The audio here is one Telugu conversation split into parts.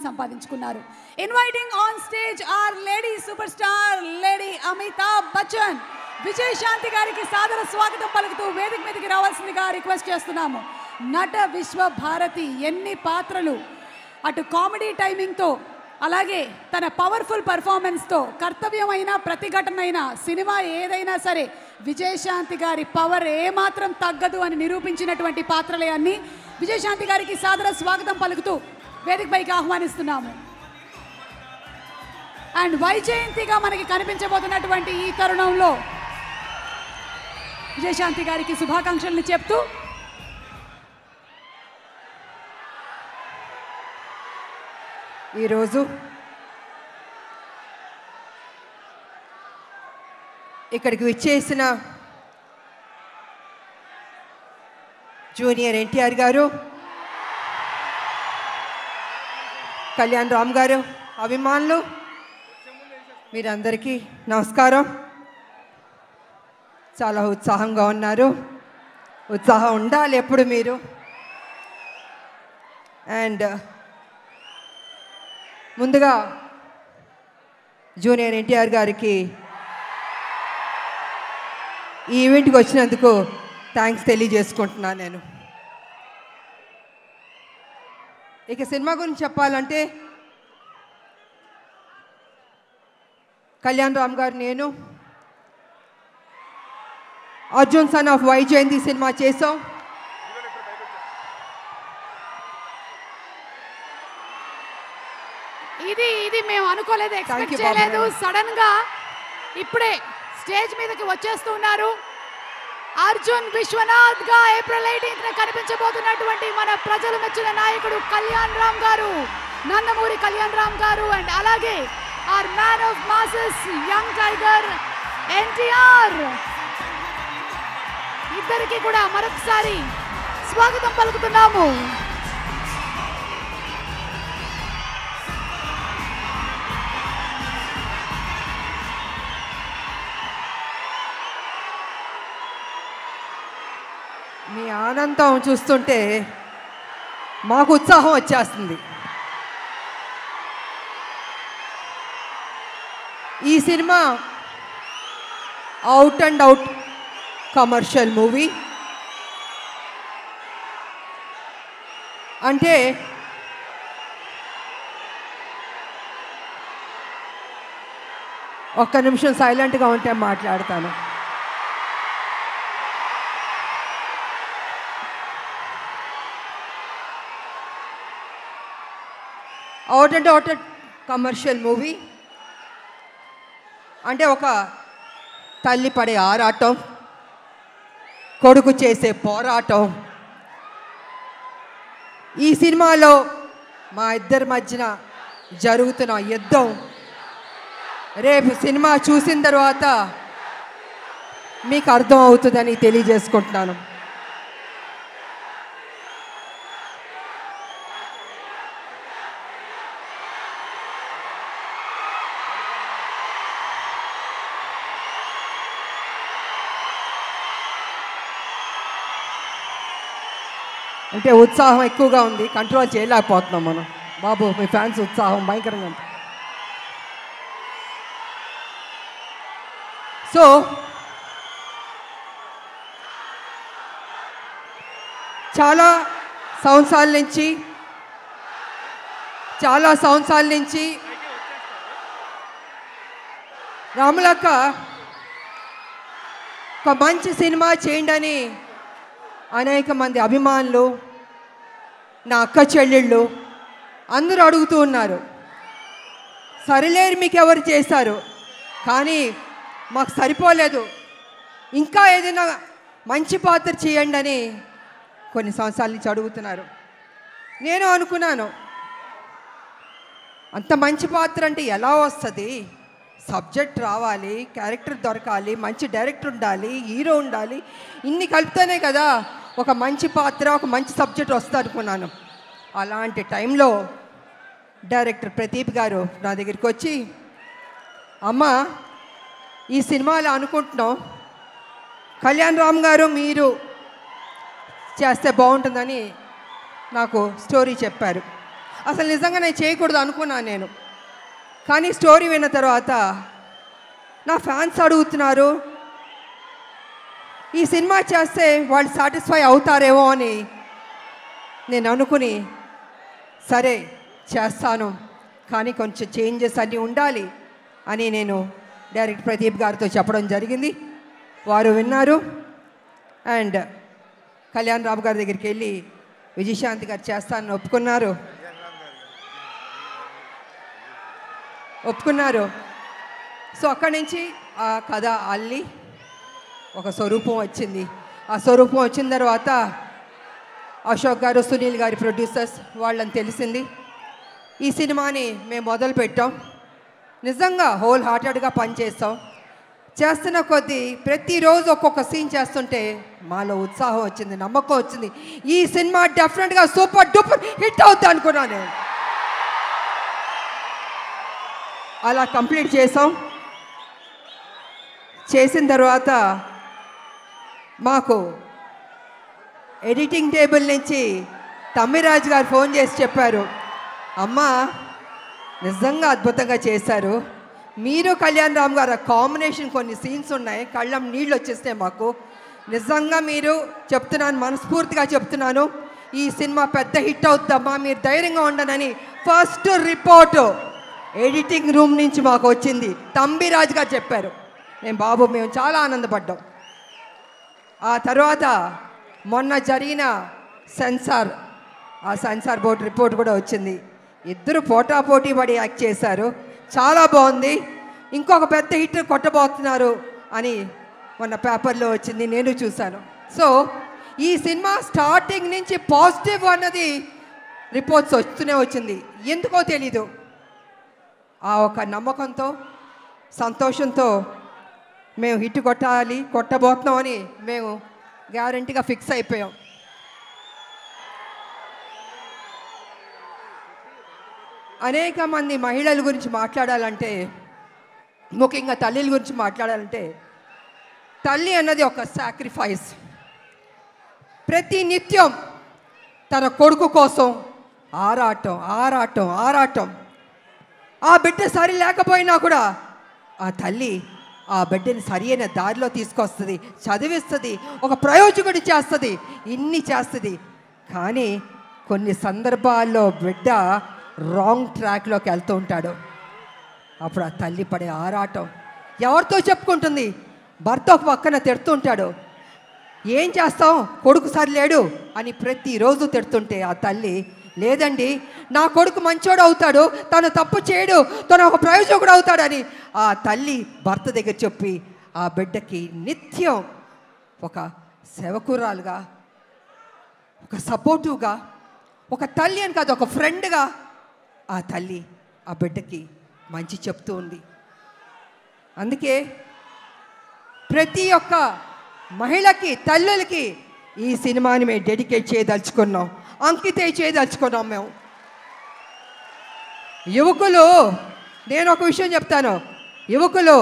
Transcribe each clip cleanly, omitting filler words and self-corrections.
సంపాదించుకున్నారు. Inviting on stage are lady super star lady Amitabh Bachchan. Vijayashanti గారికి సాదర స్వాగతం పలుకుతూ వేదిక మీదకి రావాల్సిందిగా రిక్వెస్ట్ చేస్తున్నాము. నట విశ్వ భారతి ఎన్ని పాత్రలు, అటు కామెడీ టైమింగ్తో అలాగే తన పవర్ఫుల్ పర్ఫార్మెన్స్తో కర్తవ్యమైన ప్రతిఘటనైన సినిమా ఏదైనా సరే విజయశాంతి గారి పవర్ ఏమాత్రం తగ్గదు అని నిరూపించినటువంటి పాత్రలే అన్ని. విజయశాంతి గారికి సాదర స్వాగతం పలుకుతూ వేదిక పైకి ఆహ్వానిస్తున్నాము. అండ్ వైజయంతిగా మనకి కనిపించబోతున్నటువంటి ఈ తరుణంలో విజయశాంతి గారికి శుభాకాంక్షలను చెప్తూ ఈరోజు ఇక్కడికి విచ్చేసిన జూనియర్ ఎన్టీఆర్ గారు, కళ్యాణ్ రామ్ గారు, అభిమానులు మీరందరికీ నమస్కారం. చాలా ఉత్సాహంగా ఉన్నారు. ఉత్సాహం ఉండాలి ఎప్పుడు మీరు. అండ్ ముందుగా జూనియర్ ఎన్టీఆర్ గారికి ఈ ఈవెంట్కి వచ్చినందుకు థ్యాంక్స్ తెలియజేసుకుంటున్నాను నేను. ఇక సినిమా గురించి చెప్పాలంటే కళ్యాణ్ రామ్ గారు, నేను Arjun son of Vyjayanthi cinema చేసాం. ఇది మేము అనుకోలేదు, ఎక్స్పెక్ట్ చేయలేదు. సడన్ గా ఇప్పుడే స్టేజ్ మీదకి వచ్చేస్తున్నారు. అర్జున్ విశ్వనాథ్ గా ఏప్రిల్ 18న కనిపించబోతున్నటువంటి మన ప్రజలు మెచ్చిన నాయకుడు కళ్యాణ్ రామ్ గారు, నందమూరి కళ్యాణ్ రామ్ గారు, అండ్ అలాగే our man of masses young tiger NTR. ఇద్దరికి కూడా మరొకసారి స్వాగతం పలుకుతున్నాము. మీ ఆనందం చూస్తుంటే మాకు ఉత్సాహం వచ్చేస్తుంది. ఈ cinema out and out commercial movie. అంటే ఒక్క నిమిషం సైలెంట్గా ఉంటే మాట్లాడతాను. Out and out commercial movie అంటే ఒక తల్లి పడే ఆరాటం, కొడుకు చేసే పోరాటం. ఈ సినిమాలో మా ఇద్దరి మధ్యన జరుగుతున్న యుద్ధం రేపు సినిమా చూసిన తర్వాత మీకు అర్థం అవుతుందని తెలియజేసుకుంటున్నాను. అంటే ఉత్సాహం ఎక్కువగా ఉంది, కంట్రోల్ చేయలేకపోతున్నాం మనం. బాబు మీ ఫ్యాన్స్ ఉత్సాహం భయంకరంగా ఉంది. సో చాలా సంవత్సరాల నుంచి రాములక్క ఒక మంచి సినిమా చేయండి అని అనేక మంది అభిమానులు, నా అక్క చెల్లెళ్ళు అందరూ అడుగుతూ ఉన్నారు. సరిలేరు మీకు ఎవరు చేశారు, కానీ మాకు సరిపోలేదు, ఇంకా ఏదైనా మంచి పాత్ర చేయండి అని కొన్ని సంవత్సరాల నుంచి అడుగుతున్నారు. నేను అనుకున్నాను, అంత మంచి పాత్ర అంటే ఎలా వస్తుంది? సబ్జెక్ట్ రావాలి, క్యారెక్టర్ దొరకాలి, మంచి డైరెక్టర్ ఉండాలి, హీరో ఉండాలి, ఇన్ని కలిపితేనే కదా ఒక మంచి పాత్ర, ఒక మంచి సబ్జెక్ట్ వస్తుంది అనుకున్నాను. అలాంటి టైంలో డైరెక్టర్ ప్రదీప్ గారు నా దగ్గరికి వచ్చి, అమ్మ ఈ సినిమాలో అనుకుంటున్నాం కళ్యాణ్ రామ్ గారు మీరు చేస్తే బాగుంటుందని నాకు స్టోరీ చెప్పారు. అసలు నిజంగా నేను చేయకూడదు అనుకున్నాను నేను. కానీ స్టోరీ విన్న తర్వాత నా ఫ్యాన్స్ అడుగుతున్నారు, ఈ సినిమా చేస్తే వాళ్ళు సాటిస్ఫై అవుతారేమో అని నేను అనుకుని సరే చేస్తాను, కానీ కొంచెం చేంజెస్ అన్నీ ఉండాలి అని నేను డైరెక్టర్ ప్రదీప్ గారితో చెప్పడం జరిగింది. వారు విన్నారు. అండ్ కళ్యాణ్ రామ్ గారి దగ్గరికి వెళ్ళి విజయశాంతి గారు చేస్తానని ఒప్పుకున్నారు. సో అక్కడి నుంచి ఆ కథ అల్లి ఒక స్వరూపం వచ్చింది. ఆ స్వరూపం వచ్చిన తర్వాత అశోక్ గారు, సునీల్ గారి ప్రొడ్యూసర్స్ వాళ్ళని తెలిసింది. ఈ సినిమాని మేము మొదలు పెట్టాం. నిజంగా హోల్ హార్టెడ్గా పనిచేస్తాం. చేస్తున్న కొద్దీ ప్రతిరోజు ఒక్కొక్క సీన్ చేస్తుంటే మాలో ఉత్సాహం వచ్చింది, నమ్మకం వచ్చింది. ఈ సినిమా డెఫినెట్గా సూపర్ డూపర్ హిట్ అవుతుంది అనుకున్నాను నేను. అలా కంప్లీట్ చేసాం. చేసిన తర్వాత మాకు ఎడిటింగ్ టేబుల్ నుంచి తమ్మిరాజు గారు ఫోన్ చేసి చెప్పారు, అమ్మా నిజంగా అద్భుతంగా చేశారు, మీరు కళ్యాణ్ రామ్ గారు కాంబినేషన్ కొన్ని సీన్స్ ఉన్నాయి, కళ్ళం నీళ్ళు వచ్చేస్తాయి మాకు, నిజంగా మీరు చెప్తున్నాను, మనస్ఫూర్తిగా చెప్తున్నాను, ఈ సినిమా పెద్ద హిట్ అవుతుందమ్మా, మీరు ధైర్యంగా ఉండనని ఫస్ట్ రిపోర్టు ఎడిటింగ్ రూమ్ నుంచి మాకు వచ్చింది. తమ్మిరాజు గారు చెప్పారు. మేము చాలా ఆనందపడ్డాం. ఆ తర్వాత మొన్న జరిగిన సెన్సార్ బోర్డు రిపోర్ట్ కూడా వచ్చింది. ఇద్దరు పోటాపోటీ పడి యాక్ట్ చేశారు, చాలా బాగుంది, ఇంకొక పెద్ద హిట్ కొట్టబోతున్నారు అని మొన్న పేపర్లో వచ్చింది, నేను చూశాను. సో ఈ సినిమా స్టార్టింగ్ నుంచి పాజిటివ్ అన్నది రిపోర్ట్స్ వస్తూనే వచ్చింది. ఎందుకో తెలీదు, ఆ ఒక నమ్మకంతో సంతోషంతో మేము హిట్ కొట్టబోతున్నామని మేము గ్యారంటీగా ఫిక్స్ అయిపోయాం. అనేక మంది మహిళల గురించి మాట్లాడాలంటే, ముఖ్యంగా తల్లిల గురించి మాట్లాడాలంటే, తల్లి అన్నది ఒక సాక్రిఫైస్. ప్రతి నిత్యం తన కొడుకు కోసం ఆరాటం. ఆ బిడ్డ సరి లేకపోయినా కూడా ఆ తల్లి ఆ బిడ్డని సరి అయిన దారిలో తీసుకొస్తుంది, చదివిస్తుంది, ఒక ప్రయోజకుడి చేస్తుంది, ఇన్ని చేస్తుంది. కానీ కొన్ని సందర్భాల్లో బిడ్డ రాంగ్ ట్రాక్లోకి వెళ్తూ ఉంటాడు. అప్పుడు ఆ తల్లి పడే ఆరాటం ఎవరితో చెప్పుకుంటుంది? భర్త ఒక పక్కన తిడుతుంటాడు, ఏం చేస్తాం కొడుకు సరిలేడు అని ప్రతిరోజు తిడుతుంటే ఆ తల్లి, లేదండి నా కొడుకు మంచోడు అవుతాడు, తను తప్పు చేయడు, తను ఒక ప్రయోజకుడు అవుతాడని ఆ తల్లి భర్త దగ్గర చెప్పి ఆ బిడ్డకి నిత్యం ఒక సేవకురాలుగా, ఒక సపోర్టివ్గా, ఒక తల్లి అని కాదు ఒక ఫ్రెండ్గా ఆ తల్లి ఆ బిడ్డకి మంచి చెప్తూ ఉంది. అందుకే ప్రతి ఒక్క మహిళకి, తల్లులకి ఈ సినిమాని మేము డెడికేట్ చేయదలుచుకున్నాం, అంకితం చేయదలుచుకున్నాం మేము. యువకులు, నేను ఒక విషయం చెప్తాను, యువకులు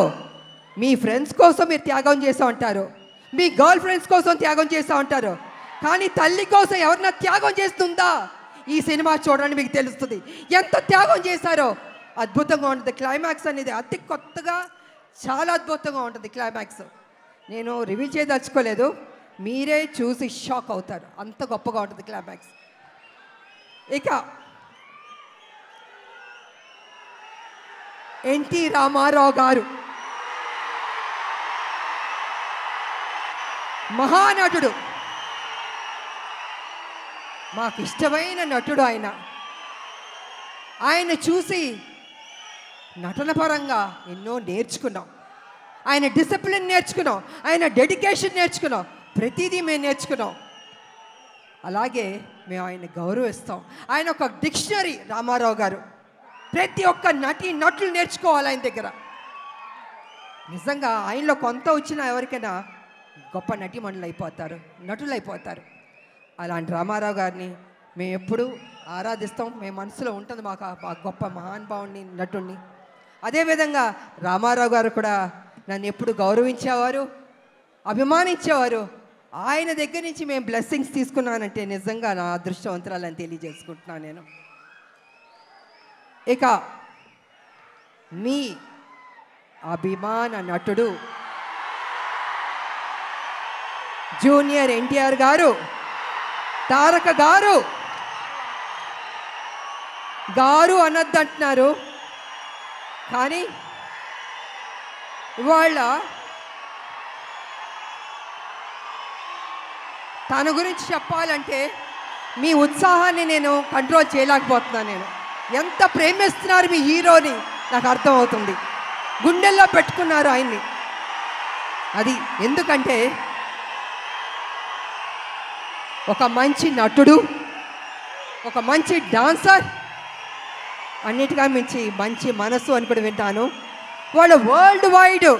మీ ఫ్రెండ్స్ కోసం మీరు త్యాగం చేస్తూ ఉంటారు, మీ గర్ల్ ఫ్రెండ్స్ కోసం త్యాగం చేస్తూ ఉంటారు, కానీ తల్లి కోసం ఎవరన్నా త్యాగం చేస్తుందా? ఈ సినిమా చూడండి, మీకు తెలుస్తుంది ఎంత త్యాగం చేశారో. అద్భుతంగా ఉంటుంది క్లైమాక్స్ అనేది, అతి కొత్తగా చాలా అద్భుతంగా ఉంటుంది క్లైమాక్స్. నేను రివీల్ చేయదలుచుకోలేదు, మీరే చూసి షాక్ అవుతారు, అంత గొప్పగా ఉంటుంది క్లైమాక్స్. ఇక ఎన్టీ రామారావు గారు మహానటుడు, మాకు ఇష్టమైన నటుడు ఆయన. ఆయన చూసి నటన పరంగా ఎన్నో నేర్చుకున్నాం, ఆయన డిసిప్లిన్ నేర్చుకున్నాం, ఆయన డెడికేషన్ నేర్చుకున్నాం, ప్రతిదీ మేము నేర్చుకున్నాం. అలాగే మేము ఆయన గౌరవిస్తాం. ఆయన ఒక డిక్షనరీ రామారావు గారు. ప్రతి ఒక్క నటులు నేర్చుకోవాలి ఆయన దగ్గర. నిజంగా ఆయనలో కొంత వచ్చినా ఎవరికైనా గొప్ప నటులు అయిపోతారు. అలాంటి రామారావు గారిని మేము ఎప్పుడూ ఆరాధిస్తాం, మేము మనసులో ఉంటుంది మాకు ఆ గొప్ప మహానుభావుని, నటుడిని. అదేవిధంగా రామారావు గారు కూడా నన్ను ఎప్పుడు గౌరవించేవారు, అభిమానించేవారు. ఆయన దగ్గర నుంచి మేము బ్లెస్సింగ్స్ తీసుకున్నానంటే నిజంగా నా అదృష్టవంతురాలని తెలియజేసుకుంటున్నాను నేను. ఇక మీ అభిమాన నటుడు జూనియర్ ఎన్టీఆర్ గారు, తారక గారు. గారు అనొద్దంటున్నారు, కానీ ఇవాళ తన గురించి చెప్పాలంటే మీ ఉత్సాహాన్ని నేను కంట్రోల్ చేయలేకపోతున్నాను. నేను ఎంత ప్రేమిస్తున్నారు మీ హీరోని నాకు అర్థమవుతుంది. గుండెల్లో పెట్టుకున్నారు ఆయన్ని. అది ఎందుకంటే ఒక మంచి నటుడు, ఒక మంచి డాన్సర్, అన్నిటిగా మించి మంచి మనసు అని కూడా వింటాను. వాళ్ళు వరల్డ్ వైడ్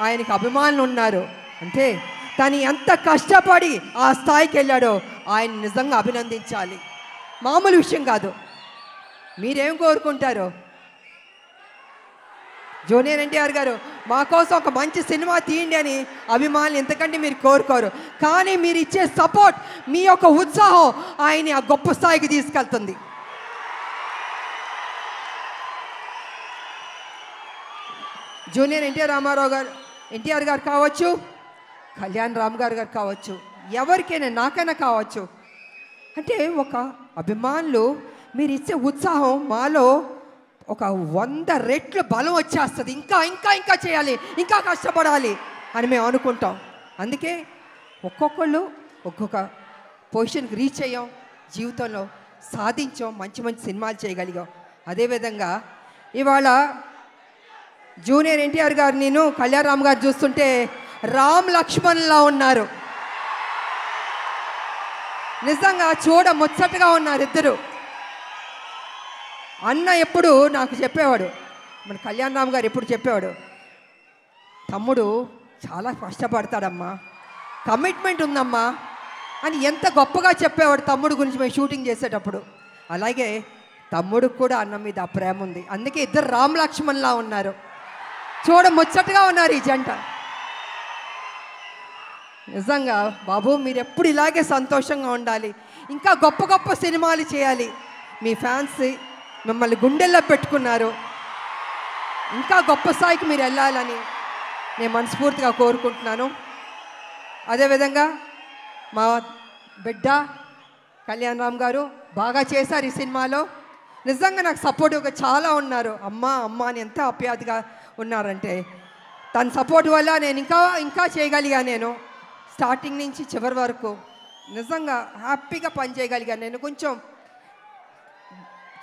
ఆయనకు అభిమానులు ఉన్నారు. అంటే తను ఎంత కష్టపడి ఆ స్థాయికి వెళ్ళాడో ఆయన నిజంగా అభినందించాలి. మామూలు విషయం కాదు. మీరేం కోరుకుంటారు? జూనియర్ ఎన్టీఆర్ గారు మా కోసం ఒక మంచి సినిమా తీయండి అని అభిమానులు ఎంతకంటే మీరు కోరుకోరు. కానీ మీరు ఇచ్చే సపోర్ట్, మీ యొక్క ఉత్సాహం ఆయన్ని ఆ గొప్ప స్థాయికి తీసుకెళ్తుంది. జూనియర్ ఎన్టీఆర్ గారు కావచ్చు, కళ్యాణ్ రామ్ గారు కావచ్చు, ఎవరికైనా నాకైనా కావచ్చు. అంటే ఒక అభిమానులు మీరు ఇచ్చే ఉత్సాహం మాలో ఒక 100 రెట్లు బలం వచ్చేస్తుంది. ఇంకా ఇంకా ఇంకా చేయాలి, ఇంకా కష్టపడాలి అని మేము అనుకుంటాం. అందుకే ఒక్కొక్కళ్ళు ఒక్కొక్క పొజిషన్కి రీచ్ అయ్యాం, జీవితంలో సాధించాం, మంచి మంచి సినిమాలు చేయగలిగాం. అదేవిధంగా ఇవాళ జూనియర్ ఎన్టీఆర్ గారు, నేను కళ్యాణ్ రామ్ గారు చూస్తుంటే రామ్ లక్ష్మణ్లా ఉన్నారు. నిజంగా చూడ ముచ్చటగా ఉన్నారు ఇద్దరు. అన్న ఎప్పుడు నాకు చెప్పేవాడు, మన కళ్యాణ్ రామ్ గారు ఎప్పుడు చెప్పేవాడు, తమ్ముడు చాలా కష్టపడతాడమ్మా, కమిట్మెంట్ ఉందమ్మా అని ఎంత గొప్పగా చెప్పేవాడు తమ్ముడు గురించి మేము షూటింగ్ చేసేటప్పుడు. అలాగే తమ్ముడికి కూడా అన్న మీద ఆ ప్రేమ ఉంది. అందుకే ఇద్దరు రామ్ లక్ష్మణ్లా ఉన్నారు. చూడ ముచ్చటగా ఉన్నారు ఈ జంట. నిజంగా బాబు మీరు ఎప్పుడు ఇలాగే సంతోషంగా ఉండాలి, ఇంకా గొప్ప గొప్ప సినిమాలు చేయాలి. మీ ఫ్యాన్స్ మిమ్మల్ని గుండెల్లో పెట్టుకున్నారు. ఇంకా గొప్ప స్థాయికి మీరు వెళ్ళాలని నేను మనస్ఫూర్తిగా కోరుకుంటున్నాను. అదేవిధంగా మా బిడ్డ కళ్యాణ్ రామ్ గారు బాగా చేశారు ఈ సినిమాలో. నిజంగా నాకు సపోర్టివ్గా చాలా ఉన్నారు. అమ్మ అమ్మ అని ఎంత ఆప్యాయతగా ఉన్నారంటే తన సపోర్ట్ వల్ల నేను ఇంకా ఇంకా చేయగలిగా. నేను స్టార్టింగ్ నుంచి చివరి వరకు నిజంగా హ్యాపీగా పనిచేయగలిగాను. నేను కొంచెం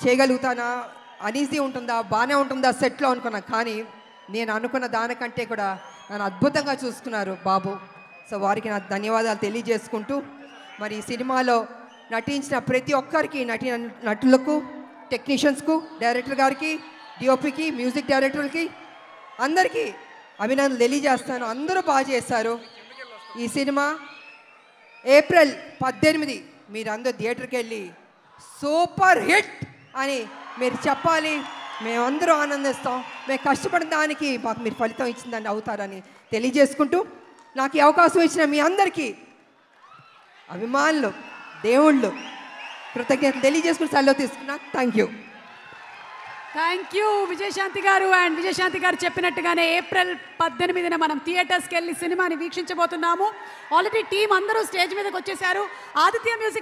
చేయగలుగుతానా, అనీజీ ఉంటుందా, బాగానే ఉంటుందా సెట్లో అనుకున్నా. కానీ నేను అనుకున్న దానికంటే కూడా నన్ను అద్భుతంగా చూసుకున్నారు బాబు. సో వారికి నా ధన్యవాదాలు తెలియజేసుకుంటూ, మరి ఈ సినిమాలో నటించిన ప్రతి ఒక్కరికి, నటులకు, టెక్నీషియన్స్కు, డైరెక్టర్ గారికి, డిఓపికి, మ్యూజిక్ డైరెక్టర్కి అందరికీ అభినందనలు తెలియజేస్తాను. అందరూ బాగా చేశారు. ఈ సినిమా ఏప్రిల్ 18 మీరందరూ థియేటర్కి వెళ్ళి సూపర్ హిట్ అని మీరు చెప్పాలి. మేమందరూ ఆనందిస్తాం. మేము కష్టపడిన దానికి మాకు మీరు ఫలితం ఇచ్చిందని అవుతారని తెలియజేసుకుంటూ, నాకు ఈ అవకాశం ఇచ్చిన మీ అందరికీ అభిమానులు, దేవుళ్ళు కృతజ్ఞతలు తెలియజేసుకుని సెలవు తీసుకున్నా. Thank you. Thank you Vijayashanti గారు. అండ్ విజయశాంతి గారు చెప్పినట్టుగానే ఏప్రిల్ 18న మనం థియేటర్స్కి వెళ్ళి సినిమాని వీక్షించబోతున్నాము. ఆల్రెడీ టీం అందరూ స్టేజ్ మీదకి వచ్చేసారు. ఆదిత్య మ్యూజిక్